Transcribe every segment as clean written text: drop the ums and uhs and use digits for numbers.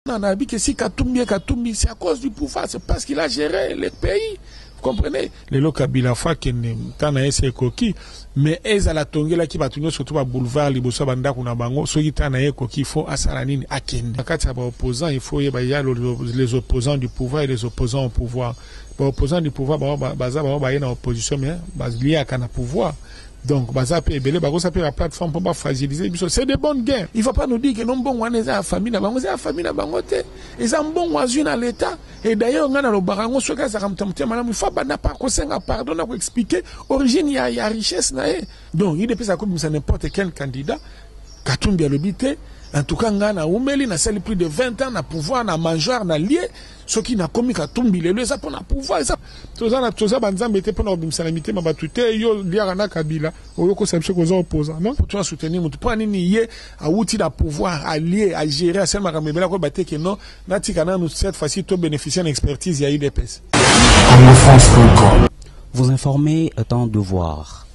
On a dit que si Katumbi, c'est à cause du pouvoir, c'est parce qu'il a géré le pays. Vous comprenez? Les locaux fois qui n'ont pas coquille, mais ils ont la tongela qui va tourner surtout à boulevard, les bossons banda kuna bango, ceux qui n'ont pas il faut à Salanine, à Kende. Quand il y a des opposants, il faut y avoir les opposants du pouvoir et les opposants au pouvoir. Les opposants du pouvoir, ils ont une opposition, mais ils ont un pouvoir. Donc, ça peut la plateforme pour fragiliser. C'est des bonnes guerres. Il ne faut pas nous dire que non bon, on est à la famille, on est à la famille, ils ont bon oiseau à l'État. Et d'ailleurs, on a le barango, il faut pas pardon, pour expliquer l'origine, il y a richesse. Donc, il dépend de n'importe quel candidat. Katumbi a l'obité. En tout cas, on a celle plus de 20 ans, on a pouvoir, on a major, on a lié. Ceux qui n'ont commis Katumbi, les gens ont pouvoir. Tout ça, banzam était pour nous salamité, ma batute, yo liarana kabila, ou yoko samche qu'on opposant, non? Pour toi soutenir, tu prends une nié, à outil à pouvoir, à lier, à gérer, à seulement ramébé, la batte que non, natikana nous cette fois-ci, tout bénéficier d'une expertise, il y a eu des pèses. Vous informer est un devoir.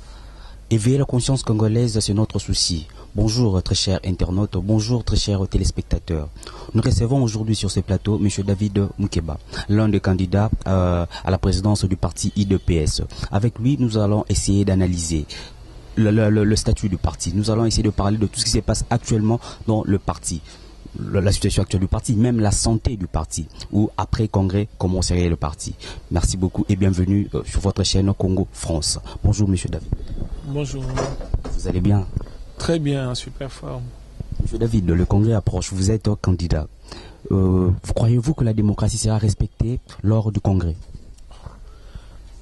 Éveiller la conscience congolaise, c'est notre souci. Bonjour très chers internautes, bonjour très chers téléspectateurs. Nous recevons aujourd'hui sur ce plateau M. David Moukeba, l'un des candidats à la présidence du parti IDPS. Avec lui, nous allons essayer d'analyser le statut du parti. Nous allons essayer de parler de tout ce qui se passe actuellement dans le parti. La situation actuelle du parti, même la santé du parti, ou après congrès, comment serait le parti. Merci beaucoup et bienvenue sur votre chaîne Congo France. Bonjour M. David. Bonjour. Vous allez bien? Très bien, en super forme. Monsieur David, le congrès approche, vous êtes candidat. Croyez-vous que la démocratie sera respectée lors du congrès?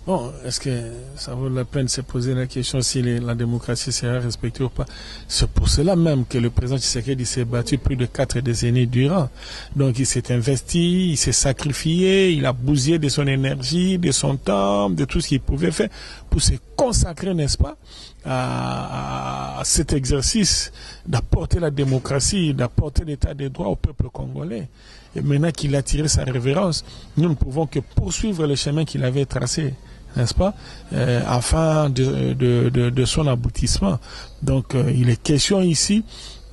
Bon, est-ce que ça vaut la peine de se poser la question si la démocratie sera respectée ou pas? C'est pour cela même que le président Tshisekedi s'est battu plus de 4 décennies durant. Donc il s'est investi, il s'est sacrifié, il a bousillé de son énergie, de son temps, de tout ce qu'il pouvait faire pour se consacrer, n'est-ce pas, à cet exercice d'apporter la démocratie, d'apporter l'état des droits au peuple congolais. Et maintenant qu'il a tiré sa révérence, nous ne pouvons que poursuivre le chemin qu'il avait tracé, n'est-ce pas, afin de son aboutissement. Donc il est question ici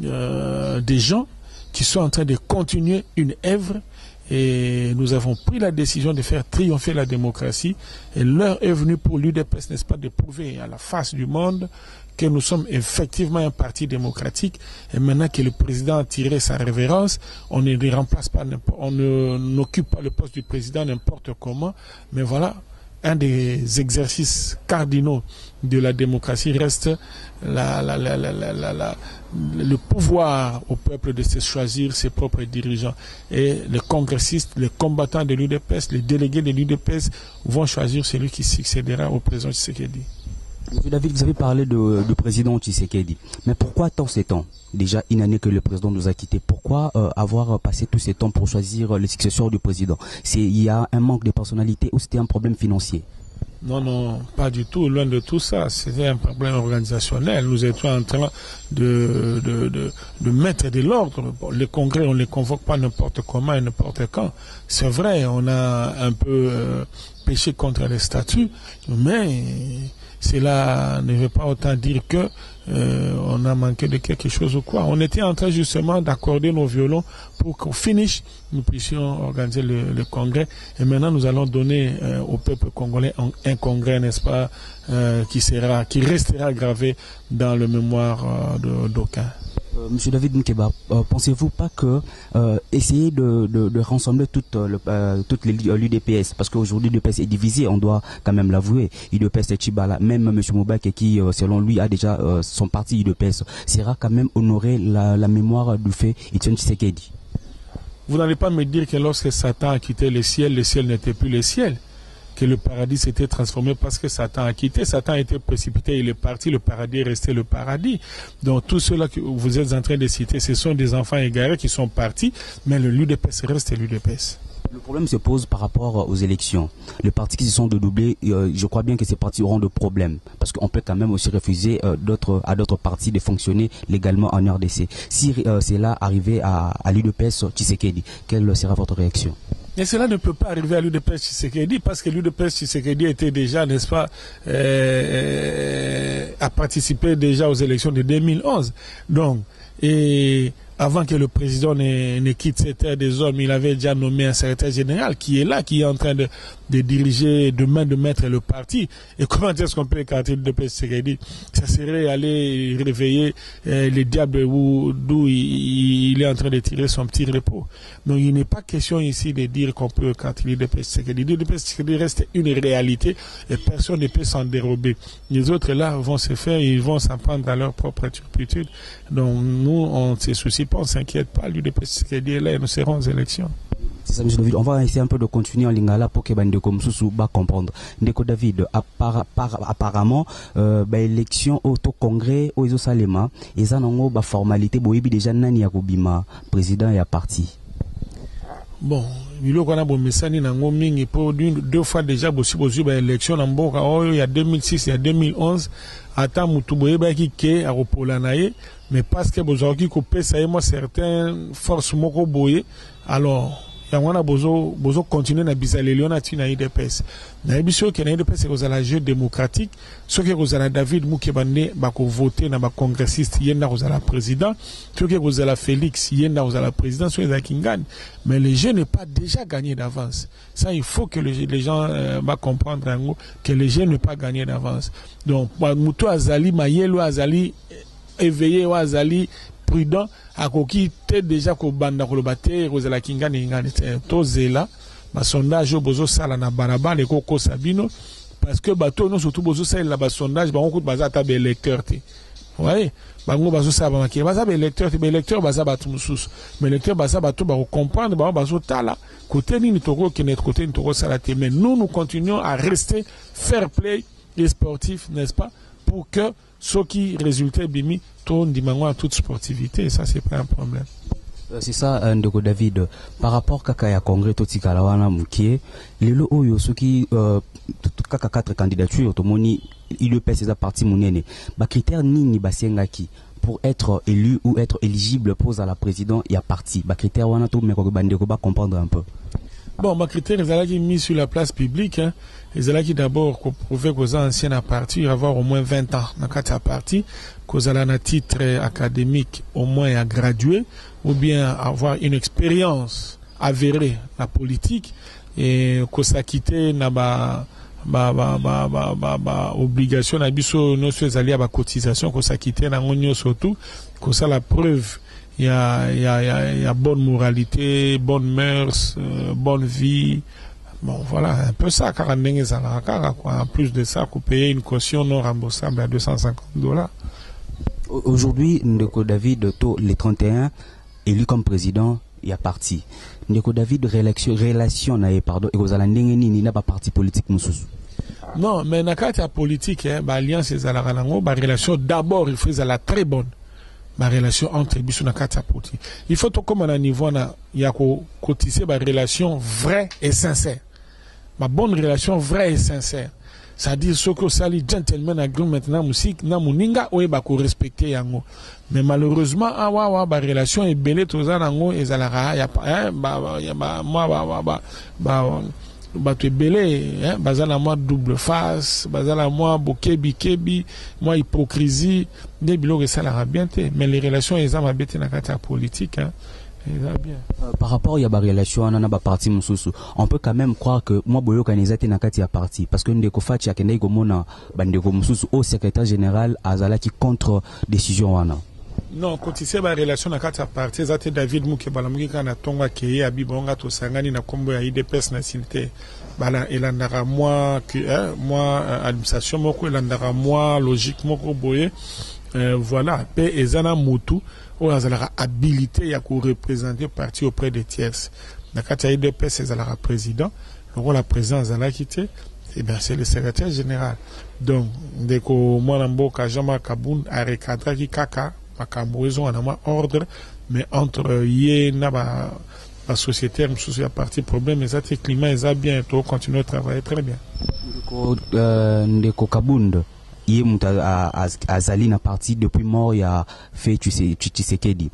des gens qui sont en train de continuer une œuvre. Et nous avons pris la décision de faire triompher la démocratie. Et l'heure est venue pour l'UDPS, n'est-ce pas, de prouver à la face du monde que nous sommes effectivement un parti démocratique. Et maintenant que le président a tiré sa révérence, on ne le remplace pas, on n'occupe pas le poste du président n'importe comment. Mais voilà, un des exercices cardinaux de la démocratie reste le pouvoir au peuple de se choisir ses propres dirigeants. Et les congressistes, les combattants de l'UDPS, les délégués de l'UDPS vont choisir celui qui succédera au président Tshisekedi. Monsieur David, vous avez parlé du président Tshisekedi. Mais pourquoi tant ces temps? Déjà une année que le président nous a quittés. Pourquoi avoir passé tous ces temps pour choisir le successeur du président? Il y a un manque de personnalité ou c'était un problème financier? Non, non, pas du tout, loin de tout ça. C'était un problème organisationnel. Nous étions en train de mettre de l'ordre. Les congrès, on ne les convoque pas n'importe comment et n'importe quand. C'est vrai, on a un peu péché contre les statuts, mais cela ne veut pas autant dire que on a manqué de quelque chose ou quoi. On était en train justement d'accorder nos violons pour qu'au finish, nous puissions organiser le congrès. Et maintenant, nous allons donner au peuple congolais un congrès, n'est-ce pas, qui restera gravé dans le mémoire d'aucuns. Monsieur David Moukeba, pensez-vous pas que essayer de rassembler toutes l'UDPS, parce qu'aujourd'hui l'UDPS est divisé, on doit quand même l'avouer, l'UDPS est Chibala, même M. Moubak qui selon lui a déjà son parti UDPS, sera quand même honorer la mémoire du fait Etienne Tshisekedi. Vous n'allez pas me dire que lorsque Satan a quitté le ciel n'était plus le ciel, que le paradis s'était transformé parce que Satan a quitté, Satan a été précipité, il est parti, le paradis est resté le paradis. Donc tout cela que vous êtes en train de citer, ce sont des enfants égarés qui sont partis, mais le l'UDPS reste l'UDPS. Le problème se pose par rapport aux élections. Les partis qui se sont dédoublés, je crois bien que ces partis auront de problèmes. Parce qu'on peut quand même aussi refuser à d'autres partis de fonctionner légalement en RDC. Si c'est là arrivé à l'UDPS Tshisekedi, quelle sera votre réaction? Et cela ne peut pas arriver à l'UDPS Tshisekedi parce que l'UDPS Tshisekedi était déjà, n'est-ce pas, a participé déjà aux élections de 2011. Donc, et avant que le président ne quitte cette terre des hommes, il avait déjà nommé un secrétaire général qui est là, qui est en train de diriger, de main de maître le parti. Et comment est-ce qu'on peut écarter le PSCD? Ça serait aller réveiller les diables d'où il est en train de tirer son petit repos. Donc il n'est pas question ici de dire qu'on peut écarter le PSCD. Le PSCD reste une réalité et personne ne peut s'en dérober. Les autres là vont se faire, ils vont s'en prendre à leur propre turpitude. Donc nous, on ne se soucie pas, on ne s'inquiète pas. L'UDPS est là et nous serons aux élections. C'est ça, M. David. On va essayer un peu de continuer en lingala pour que Bandeko Moussou va comprendre. Ndeko David, apparemment, l'élection au congrès au Iso Salema, et ça, non, la formalité, déjà, nani yakobima, président et à parti. Bon, il y a un message pour deux fois déjà l'élection il y a 2006 et 2011 attends mutuboyeba qui ke aropolanaye mais parce que bozaki couper ça et moi certaines forces moko boye alors yangwana bozo continuer na bisalelio na tina IDPS na biso ke na IDPS ko zala jeu démocratique ce que ko zala David Mukebande ba ko voter na ba congressiste yenda ko zala président ce que ko zala Félix yenda ko zala président so za kingani mais le jeu n'est pas déjà gagné d'avance. Ça il faut que les gens va comprendre en gros que le jeu n'est pas gagné d'avance. Donc muto azali mayelo azali éveillé ou azali prudent à koki te déjà ko banda ko lobater ko zala kingani ngani to zela ba sondage bozo sala na baraba le koko sabino parce que bato non surtout bozo sala ba sondage ba on ko baza ta be électeur te ouais bango bazo sala ba ki baza be électeur baza batu mususu mais électeur baza batu ba comprendre ba bazo tala côté ni toko ki net côté ni toko sala te mais nous continuons à rester fair play et sportif n'est-ce pas pour que ce qui résultait bimi tourne dimanche à toute sportivité, ça c'est pas un problème. C'est ça, Ndeko David. Par rapport à la congrès Totikalawana Moukie, les lots oyo ceux qui kaka 4 candidatures, automoni il le pèse à parti mounene. Ba critère nini basengaki pour être élu ou être éligible pose à la présidente et à parti. Ba critère wana to meko bandeko ba comprendre un peu. Bon, ma critère, ils allaient mis sur la place publique, hein. Ils allaient d'abord prouver qu'aux anciens à partir, avoir au moins 20 ans dans quatre parties, qu'aux allaient un titre académique au moins à graduer, ou bien avoir une expérience avérée la politique, et qu'on s'acquitte na obligation na biso nos alliés à cotisation, qu'on s'acquitte na ngonyo surtout, qu'on ça la preuve. Il y a bonne moralité, bonne mœurs, bonne vie. Bon, voilà, un peu ça, car en plus de ça, qu'on paye une caution non remboursable à $250. Aujourd'hui, Ndeko David, les 31, élu comme président, il y a parti. Ndeko David, relation, pardon, et vous allez ni n'a pas parti politique, moussous. Non, mais dans le cas politique, l'alliance et la relation, d'abord, il faut la très bonne. Ma relation entre biso na kata poti. Il faut tout comme à un niveau na yako cotiser ma relation vraie et sincère. Ma bonne relation vraie et sincère. C'est-à-dire ce que ça les gentlemen agreement maintenant musique na muninga ou ba ko respecter yango. Mais malheureusement ba relation est belé to za nango ezalaka ya moi tu es belé hein bazala moi double face bazala moi bokebi moi hypocrisie des biloko que ça la bien mais les relations ils ont bien na kata politique hein bien. Par rapport il y a ba relation on a ba parti mususu on peut quand même croire que moi boyo kanizate na kati ya parti parce que ndeko fachi akendai komona bandeko mususu au secrétaire général azala qui contre décision wana. Non, quand il s'est la relation dans quatre parties, c'est David Mukebala Mukika na tonga keye abibonga to sangani na kombo ya IDPS nationalité. Bala elandara moi que moi administration moko elandara moi logique moko boye voilà pe ezana mutu o azala habilité ya ko représenter parti auprès des tiers. Na kati ya IDPS ezala président, le la présidence azala quitté et bien c'est le secrétaire général. Donc ndeko mwana mboka Jean-Marc Kaboun a recadré ki kaka makamboison en ordre mais entre yé na la société nous a parti problème mais ça c'est climat ils a bien tout continuer à travailler très bien. Ndeko Kabund yé muta azali na parti depuis mort il a fait tu sais Tshisekedi.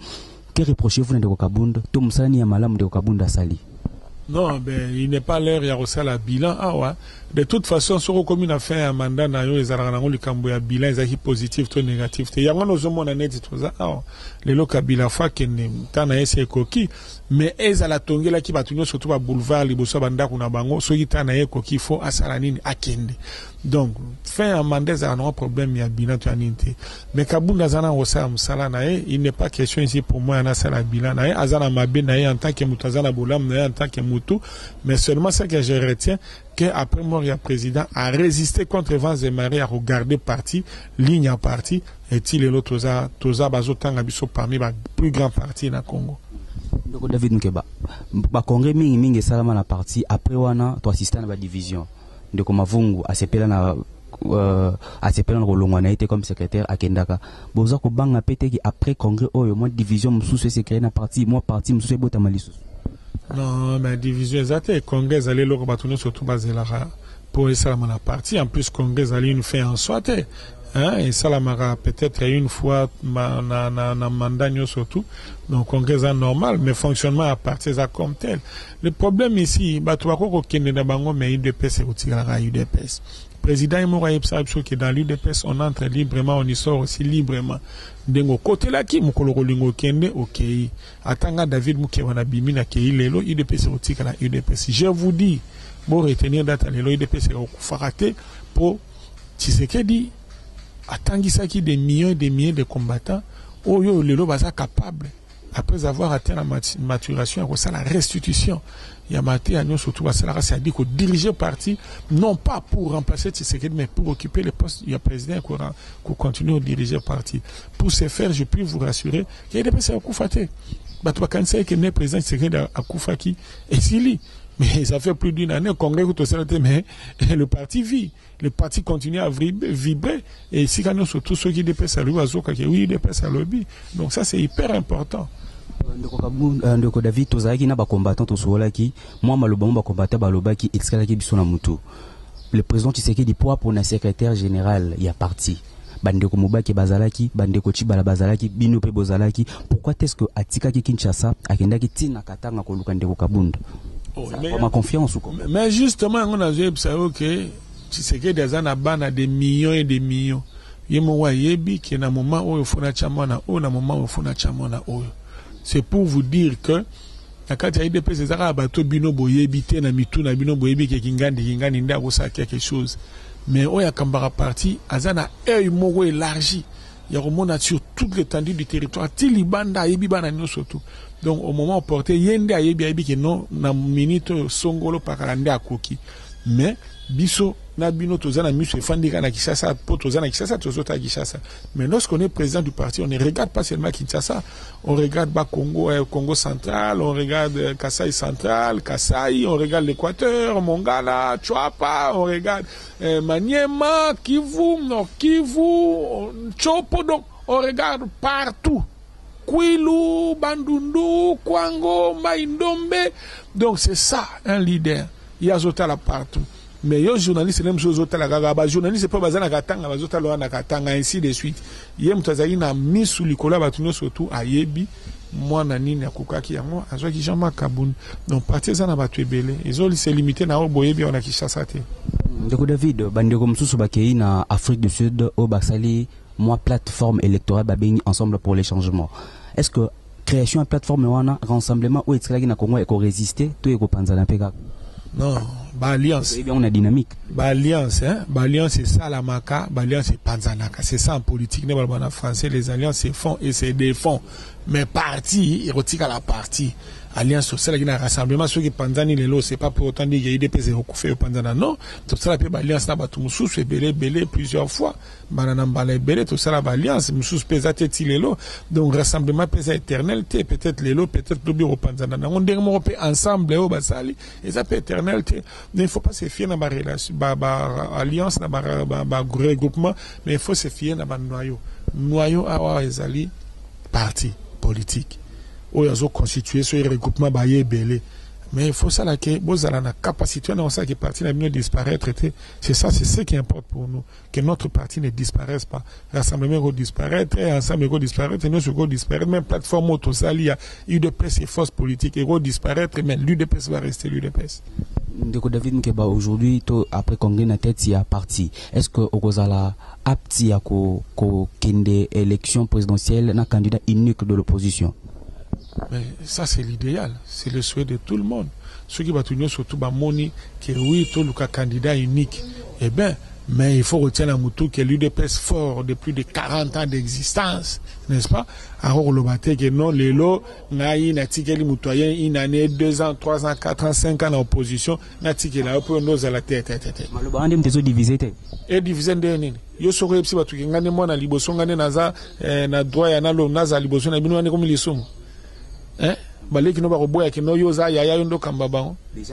Que reprochez-vous Ndeko Kabund to musani ya malamu Ndeko Kabund asali? Non, ben, il n'est pas l'heure, il y a aussi le bilan. Ah ouais. De toute façon, sur le commune a fait un mandat, ils ont le cambo bilan, ils ont positif, tout négatif. Il y a un autre net tout ça. Ah, les locaux bilan fois qui n'est pas un coquille, mais ils ont la tongue là qui va tenir surtout à boulevard, les bossa banda qu'on a bango, ceux qui t'en a coquille, faut à salanine, à kende. Donc, faire un mandat, ça a un problème, il y a bilan, tu as n'inté. Mais Kabounda Zana Osa Msalanae, il n'est pas question ici pour moi, à la bilan, Azana Mabé, en tant que Moutazana Boulam, en tant que Moutou, mais seulement ce que je retiens, qu'après mort, il y a président a résisté contre vents et marées, à regarder parti, ligne à parti, et il est l'autre, Toza Bazotang Abisso parmi les plus grands partis dans le Congo. Donc, David Nkeba, le Congrès mingi salama na parti, après wana, tu assistes à la division. De comme Mavungu, à s'épela na Rolongwana été comme secrétaire à Kendaka. Boza ko banga pété qui après congrès oyo moi division msous c'est créé na parti moi parti msous bota malisus. Non, mais division exacte congrès allait le rebattre surtout basé là pour ça la partie en plus congrès allait une fait en soit hein et ça la mara peut-être une fois na mandat surtout donc congrès est normal mais fonctionnement à partir ça comme tel. Le problème ici bah tu vois ko kende na bango mais UDPS c'est retirera UDPS. Président Imora Ipsabso qui est dans l'UDPS, on entre librement, on y sort aussi librement. Dengo côté là qui mukolo lingo kende ok. Atanga David Mukewana bimina ke ilelo UDPS rotika la UDPS. Je vous dis, bon retenir date lelo UDPS farate pour Tshisekedi atangisa qui des millions et des milliers de combattants oyo lelo baza capable après avoir atteint la maturation et ça la restitution. Il y a maté à nous surtout à cela, c'est-à-dire que diriger le parti, non pas pour remplacer Tshisekedi, mais pour occuper le poste, il y a président qui continue à diriger le parti. Pour ce faire, je puis vous rassurer qu'il y a des personnes à Koufate. Bah, tu vas quand c'est que le président Tshisekedi à Koufaki et Sili. Mais ça fait plus d'une année, le Congrès, mais le parti vit. Le parti continue à vibrer. Et si quand nous surtout ceux qui dépassent à l'ouïe, oui, dépassent à l'objet. Donc ça, c'est hyper important. Ndeko David tozalaki na ba combattant tosolaki moi malobango ba combattant balobaki exkalaki biso na mutu le président Tshisekedi pour na secrétaire général ya parti bandeko mobaki bazalaki bandeko Chibala bazalaki bino pe bozalaki pourquoi est-ce que atikaki Kinshasa akendaki tina katanga ko luka ndeko Kabunda ma confiance ou quoi mais justement on a vu ça OK Tshisekedi azana bana des millions et des millions yemo wa yebi ki na moment oyo fona chamona o na moment oyo fona chamona oyo. C'est pour vous dire que quand il y a des personnes qui ont bateau bino boyebité na mitu na bino boyebi ke kingandi nda kosa quelque chose mais o ya kambara parti azana œil moko élargi il y a remonte sur toute l'étendue du territoire tilibanda yebi bana nyo surtout donc au moment opportun yende yebi ke non na minute songolo pakalande akoki mais biso na bino tozana miso efandika na Kinshasa po tozana Kinshasa tozota Kinshasa mais lorsqu'on est président du parti on ne regarde pas seulement Kinshasa on regarde Congo central on regarde Kasai central Kasai on regarde l'Équateur Mongala Chouapa on regarde Maniema Kivu Nord Kivu Chopo donc on regarde partout Kwilu Bandundu Kwango Maïndombe donc c'est ça un leader il y a Zotala partout. Mais les journalistes, les journalistes, pas besoin de katanga, bazotala katanga ainsi de suite. Yem tazali na mis sous l'ikola batuno surtout à yebi moi na nini akukaki yango azwaki Jean-Marc Kabund. Donc partir na batu ebele. Ils ont se limité na boyebi on a Kinshasa te. Ndeko David bandeko msusu bakei na Afrique du Sud au basali moi plateforme électorale babengi ensemble pour les changements. Est-ce que création de plateforme wana rassemblement ou etzalaki na Congo eko résister to eko panzana peka? Non, alliance. On a dynamique. Alliance, hein. Alliance c'est ça la maca, alliance c'est panzanaka. C'est ça en politique. Nous en français les alliances c'est fonds et c'est des fonds. Mais parti, il retire à la partie. Alliance sociale qui a un rassemblement ceux qui panzani les lots c'est pas pour autant dire qu'il y a des pays qui fait panzana non. Tout ça la paix alliance là tout sous c'est belé plusieurs fois. Banana balé belé tout ça la alliance sous pesate les lots. Donc rassemblement pesa éternalité peut-être les lots peut-être le bureau panzana. On dernièrement peut ensemble au basali et ça peut éternalité. Mais il faut pas se fier dans ma relation alliance dans ma regroupement mais il faut se fier dans ma noyau à ezali parti politique. Où ils ont constitué ce regroupement baillé belé. Mais il faut ça là que vous avez la capacité, on sait que parti n'a disparaître. C'est ça, c'est ce qui importe pour nous, que notre parti ne disparaisse pas. Rassemblement va disparaître, et ensemble va disparaître, et nous va disparaître. Même plateforme autosal, il y a UDPS et force politique, et va disparaître, mais l'UDPS va rester l'UDPS. Ndeko David Mukeba, aujourd'hui, après Congrès na tête, il y a parti. Est-ce que Okozala apti à kende élection présidentielle na candidat unique de l'opposition? Mais ça, c'est l'idéal. C'est le souhait de tout le monde. Ceux qui vont surtout moni que oui, tout le candidat unique. Eh bien, mais il faut retenir à Moutou que l'UDPS fort de plus de 40 ans d'existence, n'est-ce pas? Alors, le matin, que non, les lots, naï, natikeli moutoyen, une année, 2 ans, 3 ans, 4 ans, 5 ans en opposition, natikeli, là, pour nous à la tête. Mais le bandem des autres divisé. Et divisé de nini. Yo soro epsi batu ki ngane mwana liboso ngane naza, na droit ya na lo naza liboso na binu wane comme les sommes. Hein? Déjà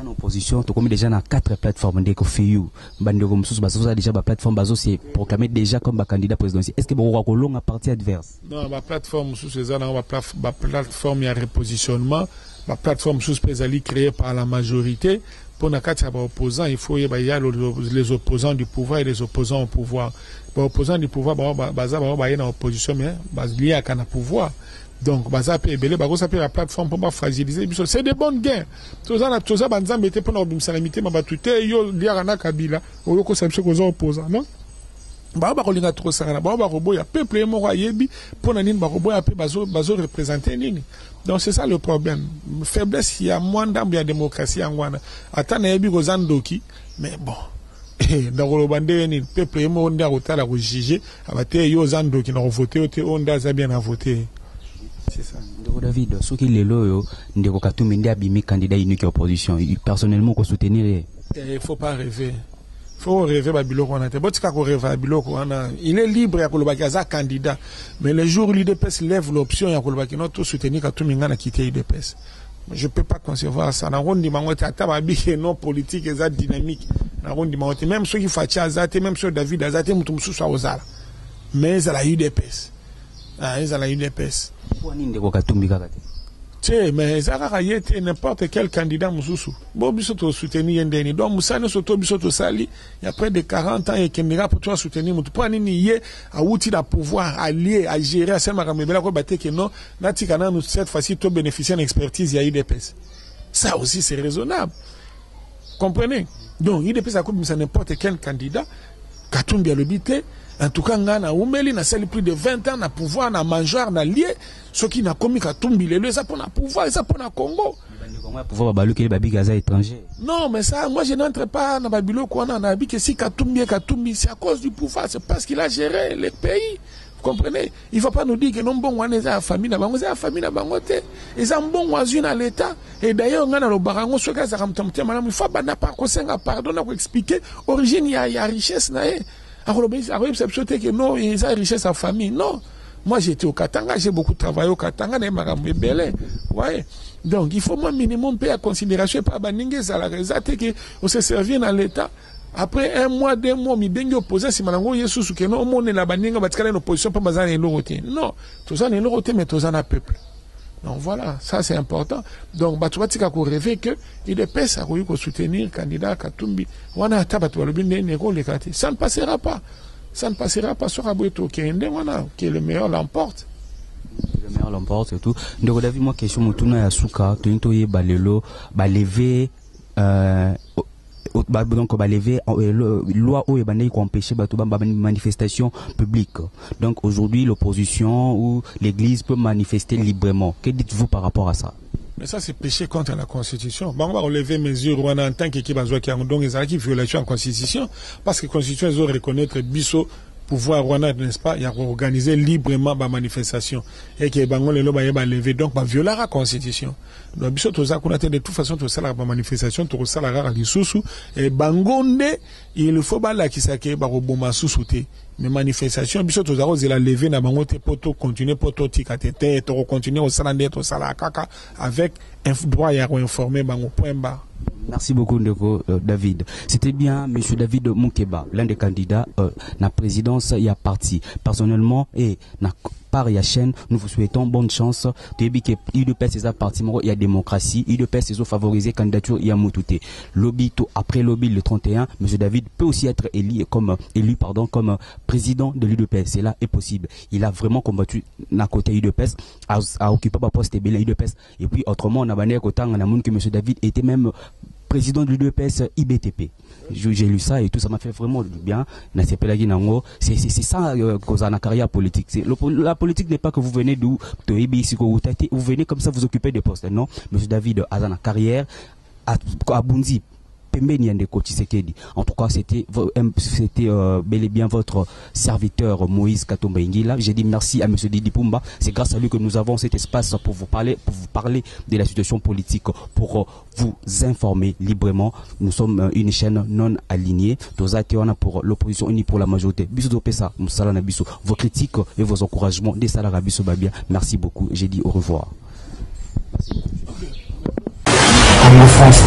en opposition, tu commis déjà dans 4 plateformes de Kofiou. Déjà la plateforme c'est proclamé déjà comme candidat présidentiel. Est-ce que vous avez un parti adverse? Non, la plateforme sous ces la plateforme il y a repositionnement, la plateforme sous spéciale créée par la majorité. Pour la carte opposants, il faut y a les opposants du pouvoir et les opposants au pouvoir. Les opposants du pouvoir, en opposition, mais lié à un pouvoir. Donc, la plateforme pour fragiliser. C'est des bonnes guerres. Tout ça, mettez pour nous salamité, ma batute, yo, liarana kabila, ou yo, c'est aux opposants, non? Baba kolinga trop sarana, baba robo ya peuple mo yebi, pour nanin barobo ya pe bazo représenter nini. Donc c'est ça le problème. Faiblesse, il y a moins d'ambiance, il y a démocratie en wana. Attends, yebi gozandoki, mais bon. Dans le bandé, le peuple mo on a rota la juger, abate yo zandoki na voter, on a bien à voter. C'est ça. David, ce qui est là, Ndeko Katumbi ndi abimi candidat unique opposition. Personnellement, qu'on soutenir. Il faut pas rêver. Il faut rêver Babiloko. Il est libre à Kolobaki candidat. Mais le jour où l'UDPS lève l'option, il y a Kolobaki notre soutenir Katumbi n'a quitté l'UDPS. Je ne peux pas concevoir ça. Non politique et ça dynamique. Même ceux qui font Azate, même ceux David Azate, Moutoumsou soit aux ala. Mais à la UDPS. Ils ont la UDPS. Mais n'importe quel candidat Moussou. Bon, bisoto soutenir Yendeni. Donc, Moussane Soto bisoto Sali, il y a près de 40 ans et qu'il n'ira pour toi soutenir Moutou. Pour nier à outil à pouvoir allier, à gérer, à Selma Kamebela, qu'on batte que non, Natikana, nous, cette fois-ci, tout bénéficier d'une expertise, il y a UDPS. Ça aussi, c'est raisonnable. Comprenez? Donc, UDPS a comme n'importe quel candidat, Katumbi a l'obité. En tout cas, na umeli na sali plus de 20 ans na pouvoir na mangeoire na lié ce qui n'a commis Katumbi le ça pour na pouvoir ça pour na Congo. Pouvoir babalu que les babi gaza étrangers. Non, mais ça moi je n'entre pas na babilo quoi na abi que si Katumbi c'est à cause du pouvoir, c'est parce qu'il a géré le pays. Vous comprenez? Il ne faut pas nous dire que non bon on est à famille na bango, c'est à famille na bangote. Ils ont bon oisu na l'état et d'ailleurs on a le barango ce cas ça ramtamte madame il faut pas na pas conseiller pardon na expliquer origine il y a richesse na alors, que non, ils ont richesse sa famille. Non. Moi, j'étais au Katanga, j'ai beaucoup travaillé au Katanga, mais Belé. Ouais. Donc, il faut moins minimum payer à considération par Baningue, ça la raison, que on s'est servi dans l'État. Après 1 mois, 2 mois, mi bengi opposé, si malango yesu que non, on est la Baningue, parce qu'elle est en opposition, pas bazar et l'oroté. Non. Tout ça, n'est l'oroté, mais tout ça, n'a peuple. Donc voilà, ça c'est important. Donc, tu vas rêver que il est pèse à soutenir le candidat Katumbi. Ça ne passera pas. Ça ne passera pas sur Aboueto, qui est le meilleur l'emporte. Le meilleur l'emporte et tout. Donc, David, moi, question, Moutuna Yasuka, Tonitoye Balelo, lever, donc lever loi où il empêcher manifestation publique. Donc aujourd'hui l'opposition ou l'église peut manifester librement. Que dites-vous par rapport à ça? Mais ça c'est péché contre la constitution. On va relever mesures en tant qu'équipe qui ont donc des violations en constitution parce que la constitution doit reconnaître biso pouvoir n'est-ce pas, il y a organisé librement la manifestation et que bango le loba yeba lever donc va violer la constitution. Donc biso toza kuna de toute façon to sala la manifestation to sala rara lisusu et bangonde il faut ba la kisake ba roboma susute mais manifestation biso toza la lever na bango te poto continuer poto tikatete to continuer au sala ndeto sala kaka avec un droit ya informer bango point bas. Merci beaucoup, Ndeko David. C'était bien M. David Mukeba, l'un des candidats à la présidence, il y a parti. Personnellement, et part, il y a chaîne. Nous vous souhaitons bonne chance. Il y a parti, il y a démocratie. Il y a favoriser candidature, il y a Moutouté. Lobby, après lobby, le 31, M. David peut aussi être élu comme président de l'UDPS. Cela est possible. Il a vraiment combattu à côté UDPS, à occuper un poste UDPS. Et puis, autrement, on a banné que M. David était même président de l'UDPS IBTP. J'ai lu ça et tout, ça m'a fait vraiment du bien. C'est ça cause la carrière politique. La politique n'est pas que vous venez d'où, vous venez comme ça, vous occupez des postes. Non, M. David a une carrière à Bunzi. En tout cas, c'était bel et bien votre serviteur Moïse Katumba Ingila. J'ai dit merci à M. Didi Pumba. C'est grâce à lui que nous avons cet espace pour vous parler de la situation politique, pour vous informer librement. Nous sommes une chaîne non alignée. Pour l'opposition unie pour la majorité. Vos critiques et vos encouragements des salariés. Merci beaucoup. J'ai dit au revoir. Merci.